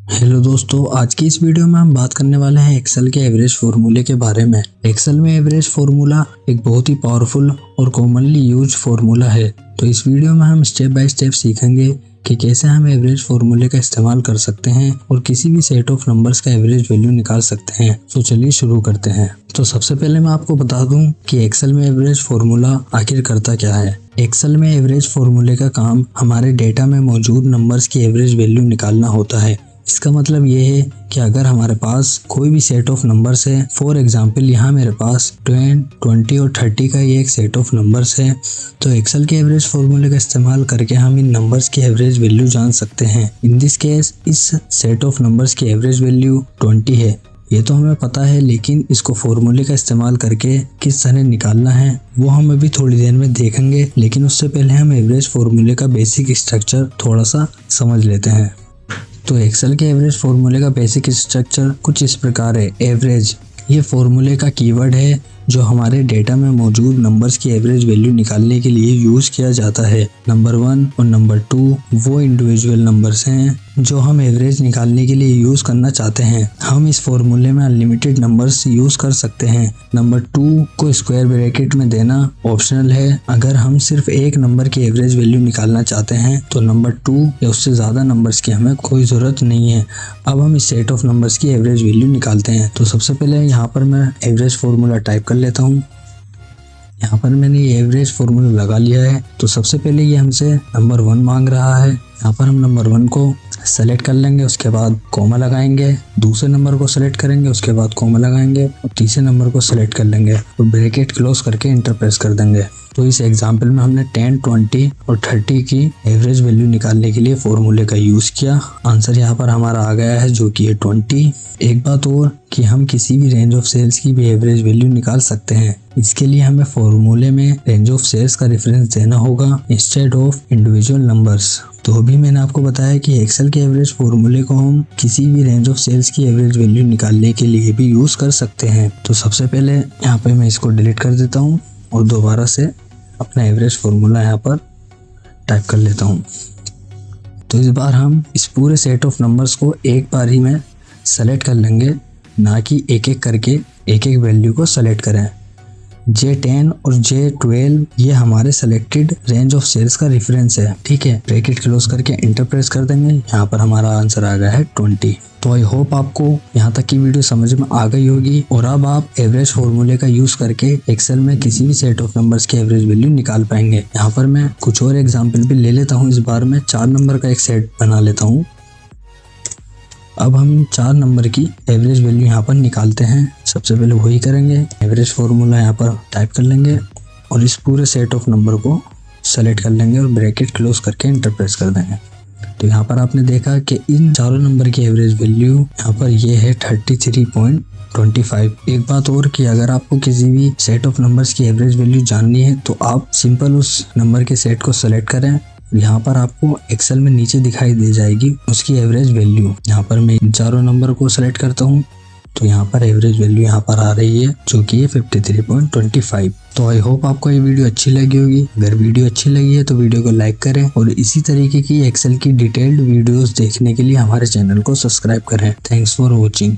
Hello दोस्तों, आज की इस वीडियो में हम बात करने वाले हैं एक्सेल के एवरेज फार्मूले के बारे में। एक्सेल में एवरेज फार्मूला एक बहुत ही पावरफुल और कॉमनली यूज फार्मूला है। तो इस वीडियो में हम स्टेप बाय स्टेप सीखेंगे कि कैसे हम एवरेज फार्मूले का इस्तेमाल कर सकते हैं और किसी भी सेट ऑफ नंबर्स का एवरेज वैल्यू निकाल सकते हैं। तो चलिए शुरू करते हैं। तो सबसे पहले मैं आपको बता दूं कि एक्सेल में एवरेज फार्मूला आखिर करता क्या है। एक्सेल में एवरेज फार्मूले का काम हमारे डेटा में मौजूद नंबर्स की एवरेज वैल्यू निकालना होता है। इसका मतलब ये है कि अगर हमारे पास कोई भी सेट ऑफ नंबर्स है, फॉर एग्जांपल यहाँ मेरे पास 10, 20 और 30 का ये एक सेट ऑफ नंबर्स है, तो एक्सेल के एवरेज फार्मूले का इस्तेमाल करके हम इन नंबर्स की एवरेज वैल्यू जान सकते हैं। इन दिस केस इस सेट ऑफ नंबर्स की एवरेज वैल्यू 20 है। ये तो हमें पता है, लेकिन इसको फार्मूले का इस्तेमाल करके किस तरह निकालना है वो हम अभी थोड़ी देर में देखेंगे। लेकिन उससे पहले हम एवरेज फार्मूले का बेसिक स्ट्रक्चर थोड़ा सा समझ लेते हैं। तो एक्सेल के एवरेज फार्मूले का बेसिक स्ट्रक्चर कुछ इस प्रकार है। एवरेज ये फार्मूले का कीवर्ड है जो हमारे डेटा में मौजूद नंबर्स की एवरेज वैल्यू निकालने के लिए यूज किया जाता है। नंबर 1 और नंबर 2 वो इंडिविजुअल नंबर्स हैं जो हम एवरेज निकालने के लिए यूज करना चाहते हैं। हम इस फार्मूले में अनलिमिटेड नंबर्स यूज कर सकते हैं। नंबर 2 को स्क्वायर ब्रैकेट में देना ऑप्शनल है। अगर हम सिर्फ एक नंबर की एवरेज वैल्यू निकालना चाहते हैं तो नंबर 2 या उससे ज्यादा नंबर्स की हमें कोई जरूरत नहीं है। अब हम इस सेट ऑफ नंबर्स की एवरेज वैल्यू निकालते हैं। तो सबसे पहले यहाँ पर मैं एवरेज फार्मूला टाइप कर लेता हूँ। यहाँ पर मैंने ये एवरेज फार्मूला लगा लिया है। तो सबसे पहले ये हमसे नंबर 1 मांग रहा है। यहाँ पर हम नंबर 1 को सेलेक्ट कर लेंगे, उसके बाद कॉमा लगाएंगे। दूसरे नंबर को सेलेक्ट करेंगे, उसके बाद कॉमा लगाएंगे और तीसरे नंबर को सेलेक्ट कर लेंगे और ब्रैकेट क्लोज करके इंटर प्रेस कर देंगे। तो इस एग्जाम्पल में हमने 10, 20 और 30 की एवरेज वैल्यू निकालने के लिए फार्मूले का यूज किया। आंसर यहाँ पर हमारा आ गया है जो कि है 20। एक बात और कि हम किसी भी रेंज ऑफ सेल्स की भी एवरेज वैल्यू निकाल सकते हैं। इसके लिए हमें फार्मूले में रेंज ऑफ सेल्स का रेफरेंस देना होगा इंस्टेड ऑफ इंडिविजुअल नंबर्स। तो अभी मैंने आपको बताया कि एक्सेल के एवरेज फार्मूले को हम किसी भी रेंज ऑफ सेल्स की एवरेज वैल्यू निकालने के लिए भी यूज कर सकते हैं। तो सबसे पहले यहाँ पे मैं इसको डिलीट कर देता हूँ और दोबारा से अपना एवरेज फार्मूला यहाँ पर टाइप कर लेता हूँ। तो इस बार हम इस पूरे सेट ऑफ नंबर्स को एक बार ही में सेलेक्ट कर लेंगे, ना कि एक एक करके एक एक वैल्यू को सेलेक्ट करें। J10 और J12 ये हमारे सेलेक्टेड रेंज ऑफ सेल्स का रेफरेंस है। ठीक है, ब्रैकेट क्लोज करके इंटर प्रेस कर देंगे। यहाँ पर हमारा आंसर आ गया है 20। तो आई होप आपको यहाँ तक की वीडियो समझ में आ गई होगी और अब आप एवरेज फार्मूले का यूज करके एक्सेल में किसी भी सेट ऑफ नंबर्स की एवरेज वैल्यू निकाल पाएंगे। यहाँ पर मैं कुछ और एग्जाम्पल भी ले लेता हूँ। इस बार मैं 4 नंबर का एक सेट बना लेता हूँ। अब हम 4 नंबर की एवरेज वैल्यू यहाँ पर निकालते हैं। सबसे पहले वही करेंगे, एवरेज फार्मूला यहाँ पर टाइप कर लेंगे और इस पूरे सेट ऑफ नंबर को सेलेक्ट कर लेंगे और ब्रैकेट क्लोज करके इंटर प्रेस कर देंगे। तो यहाँ पर आपने देखा कि इन चारों नंबर की एवरेज वैल्यू यहाँ पर ये है 33.25। एक बात और कि अगर आपको किसी भी सेट ऑफ नंबर्स की एवरेज वैल्यू जाननी है तो आप सिंपल उस नंबर के सेट को सेलेक्ट करें। यहाँ पर आपको एक्सेल में नीचे दिखाई दे जाएगी उसकी एवरेज वैल्यू। यहाँ पर मैं इन चारों नंबर को सेलेक्ट करता हूँ तो यहाँ पर एवरेज वैल्यू यहाँ पर आ रही है जो कि है 53.25। तो आई होप आपको ये वीडियो अच्छी लगी होगी। अगर वीडियो अच्छी लगी है तो वीडियो को लाइक करें और इसी तरीके की एक्सेल की डिटेल्ड वीडियोस देखने के लिए हमारे चैनल को सब्सक्राइब करें। Thanks for watching.